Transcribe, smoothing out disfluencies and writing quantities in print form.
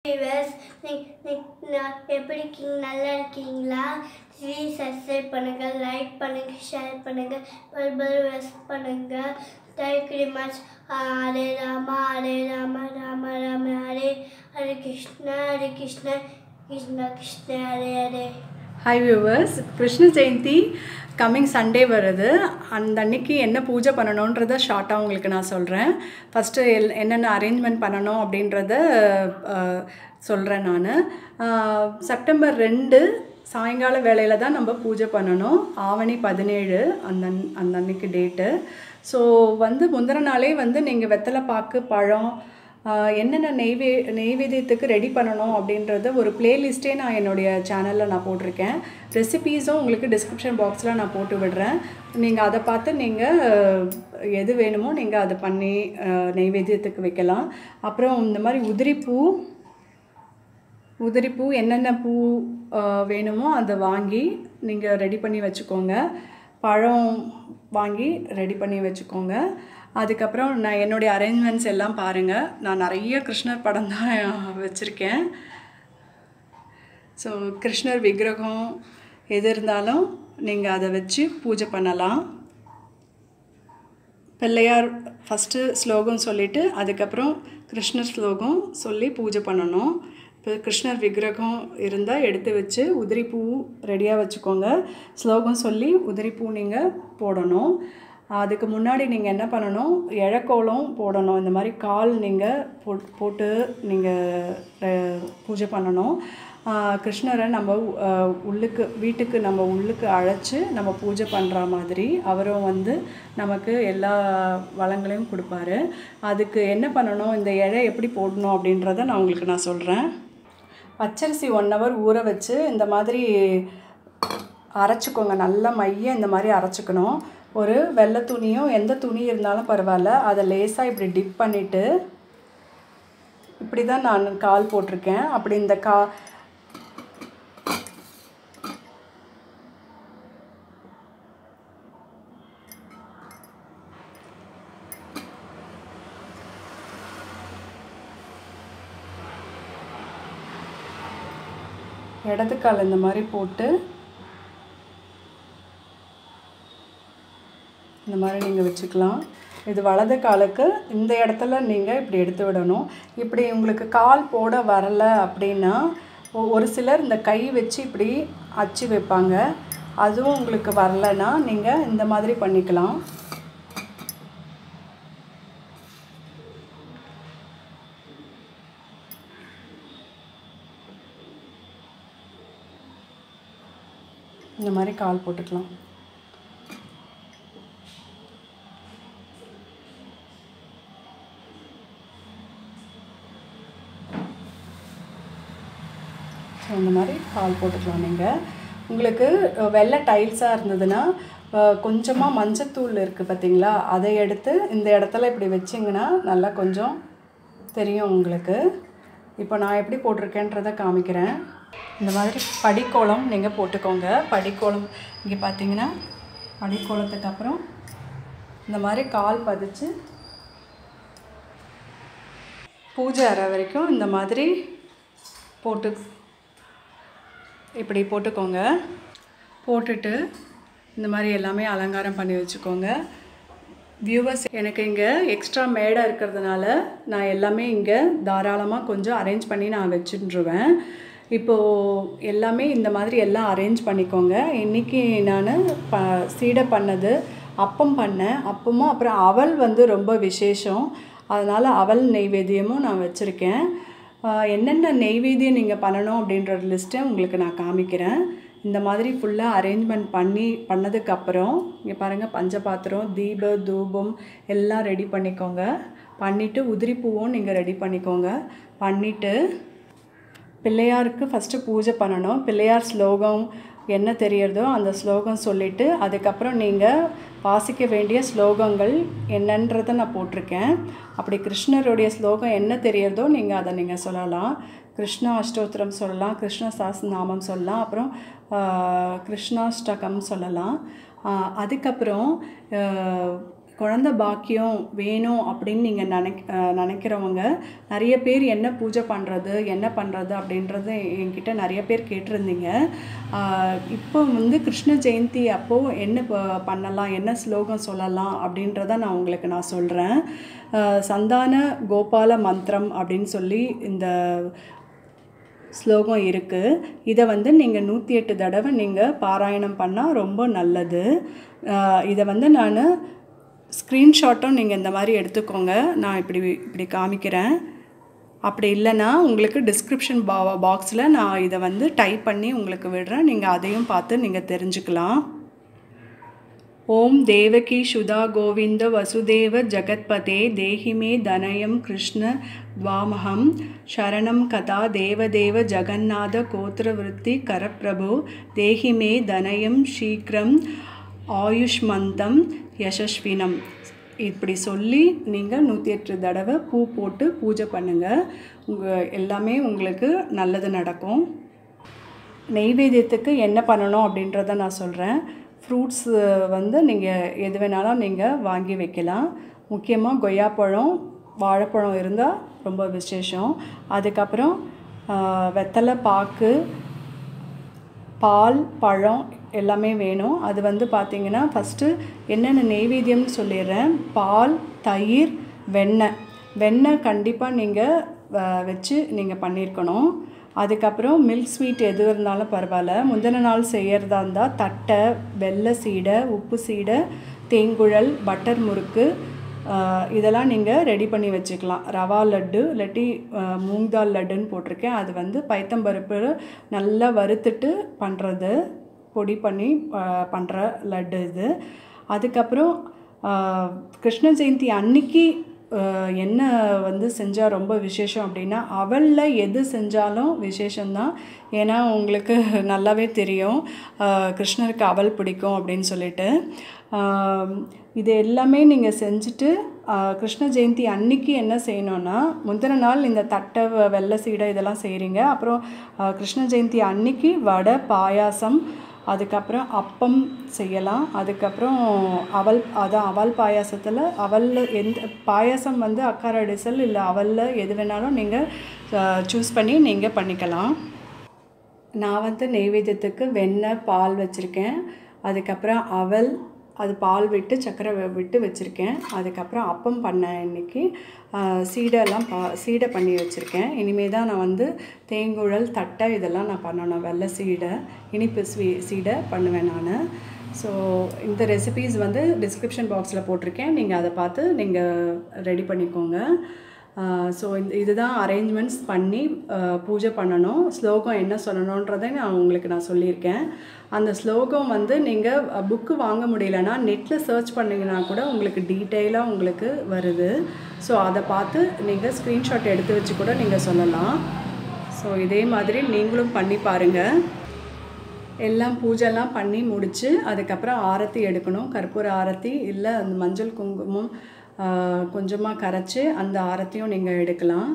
viewers, எப்படி இருக்கீங்க? நல்லா இருக்கீங்களா? ப்ளீஸ் சப்ஸ்கிரைப் பண்ணுங்க, லைக் பண்ணுங்க, ஷேர் பண்ணுங்க, பெல் பண்ணுங்க. Thank you very much. Hare Rama, Hare Rama, Rama Rama, Hare Hare Krishna, Hare Krishna, Krishna Krishna, Hare Hare. Hi viewers, Krishna Jayanthi coming Sunday வருது. அந்த அன்னைக்கு என்ன பூஜை பண்ணணும்ன்றத ஷார்ட்டாக உங்களுக்கு நான் சொல்கிறேன். ஃபஸ்ட்டு என்னென்ன அரேஞ்ச்மெண்ட் பண்ணணும் அப்படின்றத சொல்கிறேன் நான். செப்டம்பர் 2 சாயங்கால வேளையில் தான் நம்ம பூஜை பண்ணணும். ஆவணி 17 அந்த அன்னைக்கு டேட்டு. ஸோ முந்தின நாளே நீங்கள் வெத்தலை பாக்கு பழம் என்னென்ன நெய்வேத்தியத்துக்கு ரெடி பண்ணணும் அப்படின்றத ஒரு பிளேலிஸ்ட்டே நான் என்னுடைய சேனலில் நான் போட்டிருக்கேன். ரெசிபீஸும் உங்களுக்கு டிஸ்கிரிப்ஷன் பாக்ஸில் நான் போட்டு விடுறேன். நீங்கள் அதை பார்த்து நீங்கள் எது வேணுமோ நீங்கள் அதை பண்ணி நெய்வேத்தியத்துக்கு வைக்கலாம். அப்புறம் இந்த மாதிரி உதிரிப்பூ என்னென்ன பூ வேணுமோ அதை வாங்கி நீங்கள் ரெடி பண்ணி வச்சுக்கோங்க. பழம் வாங்கி ரெடி பண்ணி வச்சுக்கோங்க. அதுக்கப்புறம் நான் என்னுடைய அரேஞ்ச்மெண்ட்ஸ் எல்லாம் பாருங்கள். நான் நிறைய கிருஷ்ணர் படம் தான் வச்சுருக்கேன். ஸோ கிருஷ்ணர் விக்கிரகம் எது இருந்தாலும் நீங்கள் அதை வச்சு பூஜை பண்ணலாம். பிள்ளையார் ஃபஸ்ட்டு ஸ்லோகம் சொல்லிவிட்டு அதுக்கப்புறம் கிருஷ்ணர் ஸ்லோகம் சொல்லி பூஜை பண்ணணும். இப்போ கிருஷ்ணர் விக்கிரகம் இருந்தால் எடுத்து வச்சு உதிரிப்பூ ரெடியாக வச்சுக்கோங்க. ஸ்லோகம் சொல்லி உதிரிப்பூ நீங்கள் போடணும். அதுக்கு முன்னாடி நீங்கள் என்ன பண்ணணும், இழக்கோலம் போடணும். இந்த மாதிரி கால் நீங்கள் போட்டு நீங்கள் பூஜை பண்ணணும். கிருஷ்ணரை நம்ம வீட்டுக்கு நம்ம உள்ளுக்கு அழைச்சி நம்ம பூஜை பண்ணுற மாதிரி அவரும் நமக்கு எல்லா வளங்களையும் கொடுப்பாரு. அதுக்கு என்ன பண்ணணும், இந்த இழை எப்படி போடணும் அப்படின்றத நான் உங்களுக்கு சொல்கிறேன். பச்சரிசி 1 hour ஊற வச்சு இந்த மாதிரி அரைச்சிக்கோங்க. நல்லா மைய இந்த மாதிரி அரைச்சிக்கணும். ஒரு வெள்ளை துணியோ எந்த துணி இருந்தாலும் பரவாயில்ல, அதை லேசாக இப்படி டிப் பண்ணிவிட்டு இப்படி தான் நான் கால் போட்டிருக்கேன். அப்படி இந்த இடது கால் இந்த மாதிரி போட்டு இந்த மாதிரி நீங்கள் வச்சுக்கலாம். இது வலது காலுக்கு இந்த இடத்துல நீங்கள் இப்படி எடுத்து விடணும். இப்படி உங்களுக்கு கால் போட வரலை அப்படின்னா ஒரு சிலர் இந்த கை வச்சு இப்படி அச்சு வைப்பாங்க. அதுவும் உங்களுக்கு வரலைன்னா நீங்கள் இந்த மாதிரி பண்ணிக்கலாம். இந்த மாதிரி கால் போட்டுக்கலாம். ஸோ இந்த மாதிரி கால் போட்டுக்கலாம். நீங்கள் உங்களுக்கு வெள்ளை டைல்ஸாக இருந்ததுன்னா கொஞ்சமாக மஞ்சத்தூள் இருக்குது பார்த்தீங்களா, அதை எடுத்து இந்த இடத்துல இப்படி வச்சிங்கன்னா நல்லா கொஞ்சம் தெரியும் உங்களுக்கு. இப்போ நான் எப்படி போட்டிருக்கேன்றதை காமிக்கிறேன். இந்த மாதிரி படிக்கோலம் நீங்கள் போட்டுக்கோங்க. படிக்கோலம் இங்கே பார்த்தீங்கன்னா படிக்கோலத்துக்கு அப்புறம் இந்த மாதிரி கால் பதிச்சு பூஜை அறை வரைக்கும் இந்த மாதிரி இப்படி போட்டுக்கோங்க. போட்டுட்டு இந்த மாதிரி எல்லாமே அலங்காரம் பண்ணி வச்சுக்கோங்க. வியூவர்ஸ், எனக்கு இங்கே எக்ஸ்ட்ரா மேடை இருக்கிறதுனால நான் எல்லாமே இங்கே தாராளமாக கொஞ்சம் அரேஞ்ச் பண்ணி நான் வச்சுருவேன். இப்போது எல்லாமே இந்த மாதிரி எல்லாம் அரேஞ்ச் பண்ணிக்கோங்க. இன்றைக்கி நான் சீடை பண்ணது, அப்பம் பண்ணேன். அப்பமும் அப்புறம் அவல் ரொம்ப விசேஷம், அதனால் அவல் நெய்வேத்தியமும் நான் வச்சுருக்கேன். என்னென்ன நெய்வேத்தியம் நீங்கள் பண்ணணும் அப்படின்ற லிஸ்ட்டை உங்களுக்கு நான் காமிக்கிறேன். இந்த மாதிரி ஃபுல்லாக அரேஞ்ச்மெண்ட் பண்ணதுக்கப்புறம் இங்கே பாருங்கள், பஞ்சபாத்திரம், தூபம் எல்லாம் ரெடி பண்ணிக்கோங்க. பண்ணிவிட்டு உதிரிப்பூவும் நீங்கள் ரெடி பண்ணிக்கோங்க. பண்ணிவிட்டு பிள்ளையாருக்கு ஃபஸ்ட்டு பூஜை பண்ணணும். பிள்ளையார் ஸ்லோகம் என்ன தெரியறதோ அந்த ஸ்லோகம் சொல்லிவிட்டு அதுக்கப்புறம் நீங்கள் வாசிக்க வேண்டிய ஸ்லோகங்கள் என்னன்றதை நான் போட்டிருக்கேன். அப்படி கிருஷ்ணருடைய ஸ்லோகம் என்ன தெரியறதோ அதை நீங்கள் சொல்லலாம். கிருஷ்ணா அஷ்டோத்திரம் சொல்லலாம், கிருஷ்ண சாஸ்திரநாமம் சொல்லலாம், அப்புறம் கிருஷ்ணாஷ்டகம் சொல்லலாம். அதுக்கப்புறம் குழந்தை பாக்கியம் வேணும் அப்படின்னு நீங்கள் நினைக்கிறவங்க நிறைய பேர் என்ன பூஜை பண்ணுறது என்ன பண்ணுறது அப்படின்றது என்கிட்ட நிறைய பேர் கேட்டிருந்தீங்க. இப்போ வந்து கிருஷ்ண ஜெயந்தி அப்போது என்ன பண்ணலாம், என்ன ஸ்லோகம் சொல்லலாம் அப்படின்றத நான் சொல்கிறேன். சந்தான கோபால மந்திரம் அப்படின்னு சொல்லி இந்த ஸ்லோகம் இருக்குது. இதை வந்து நீங்கள் 108 தடவை நீங்கள் பாராயணம் பண்ணால் ரொம்ப நல்லது. இதை வந்து நான் ஸ்க்ரீன்ஷாட்டும் நீங்கள் இந்த மாதிரி எடுத்துக்கோங்க. நான் இப்படி காமிக்கிறேன். அப்படி இல்லைன்னா உங்களுக்கு டிஸ்கிரிப்ஷன் பாக்ஸில் நான் இதை வந்து டைப் பண்ணி உங்களுக்கு விடுறேன். நீங்கள் அதையும் பார்த்து நீங்கள் தெரிஞ்சுக்கலாம். ஓம் தேவகி சுதா கோவிந்த வசுதேவ ஜகத்பதே தேஹிமே தனயம் கிருஷ்ண துவாமகம் சரணம் கதா தேவதேவ ஜகநாத கோத்திரவிருத்தி கரப்பிரபு தேஹிமே தனயம் சீக்கிரம் ஆயுஷ்மந்தம் யசஸ்வினம். இப்படி சொல்லி நீங்கள் 108 தடவை பூ போட்டு பூஜை பண்ணுங்கள். எல்லாமே உங்களுக்கு நல்லது நடக்கும். நெய்வேத்தியத்துக்கு என்ன பண்ணணும் அப்படின்றத நான் சொல்கிறேன். ஃப்ரூட்ஸ் வந்து நீங்கள் எது வேணாலும் நீங்கள் வாங்கி வைக்கலாம். முக்கியமாக கொய்யாப்பழம் வாழைப்பழம் இருந்தால் ரொம்ப விசேஷம். அதுக்கப்புறம் வெத்தலை பாக்கு பால் பழம் எல்லாமே வேணும். அது வந்து பார்த்திங்கன்னா ஃபஸ்ட்டு என்னென்ன நெய்வேத்தியம்னு சொல்லிடுறேன். பால் தயிர் வெண்ணெய் கண்டிப்பாக நீங்கள் வச்சு நீங்கள் பண்ணியிருக்கணும். அதுக்கப்புறம் மில்க் ஸ்வீட் எது இருந்தாலும் பரவாயில்ல. முந்தின நாள் செய்கிறதா இருந்தால் தட்டை வெள்ளை சீடை உப்பு சீடை தேங்குழல் பட்டர் முறுக்கு இதெல்லாம் நீங்கள் ரெடி பண்ணி வச்சுக்கலாம். ரவா லட்டு இல்லாட்டி மூங் தால் லட்டுன்னு போட்டிருக்கேன். அது வந்து பைத்தம்பருப்பு நல்லா வறுத்துட்டு பண்ணுறது, பொடி பண்ணி பண்ணுற லட்டு இது. அதுக்கப்புறம் கிருஷ்ண ஜெயந்தி அன்னைக்கு என்ன வந்து செஞ்சால் ரொம்ப விசேஷம் அப்படின்னா அவலில் எது செஞ்சாலும் விசேஷம்தான். ஏன்னா உங்களுக்கு நல்லாவே தெரியும் கிருஷ்ணருக்கு அவல் பிடிக்கும் அப்படின்னு சொல்லிட்டு. இது எல்லாமே நீங்கள் செஞ்சுட்டு கிருஷ்ண ஜெயந்தி அன்னைக்கு என்ன செய்யணுன்னா முந்தின நாள் இந்த தட்டை வெள்ளை சீடை இதெல்லாம் செய்கிறீங்க. அப்புறம் கிருஷ்ண ஜெயந்தி அன்னைக்கு வடை பாயாசம் அதுக்கப்புறம் அப்பம் செய்யலாம். அதுக்கப்புறம் அவல் பாயாசத்தில் அவலில் எந்த பாயாசம் வந்து அக்கார டிசல் இல்லை அவலில் எது வேணாலும் நீங்கள் சூஸ் பண்ணி நீங்கள் பண்ணிக்கலாம். நான் வந்து நெய்வேத்தியத்துக்கு வெண்ணெய் பால் வச்சுருக்கேன். அதுக்கப்புறம் அவல் அது பால் விட்டு சர்க்கரை விட்டு வச்சுருக்கேன். அதுக்கப்புறம் அப்பம் பண்ணேன் இன்றைக்கி. சீடை பண்ணி வச்சுருக்கேன். இனிமேல் தான் நான் வந்து தேங்குழல் தட்டை இதெல்லாம் நான் பண்ணணும். வெள்ளை சீடை இனிப்பு சீடை பண்ணுவேன் நான். ஸோ இந்த ரெசிபீஸ் வந்து டிஸ்கிரிப்ஷன் பாக்ஸில் போட்டிருக்கேன். நீங்கள் அதை பார்த்து நீங்கள் ரெடி பண்ணிக்கோங்க. ஸோ இதுதான் அரேஞ்ச்மெண்ட்ஸ் பண்ணி பூஜை பண்ணணும். ஸ்லோகம் என்ன சொல்லணுன்றதை நான் சொல்லியிருக்கேன். அந்த ஸ்லோகம் வந்து நீங்கள் புக்கு வாங்க முடியலன்னா நெட்டில் சர்ச் பண்ணிங்கன்னா கூட உங்களுக்கு டீட்டெயிலாக உங்களுக்கு வருது. ஸோ அதை பார்த்து நீங்கள் ஸ்க்ரீன்ஷாட் எடுத்து வச்சு கூட நீங்கள் சொல்லலாம். ஸோ இதே மாதிரி நீங்களும் பண்ணி பாருங்கள். எல்லாம் பூஜைலாம் பண்ணி முடித்து அதுக்கப்புறம் ஆரத்தி எடுக்கணும். கற்பூர ஆரத்தி இல்லை அந்த மஞ்சள் குங்குமம் கொஞ்சமாக கரைச்சி அந்த ஆரத்தியும் நீங்கள் எடுக்கலாம்.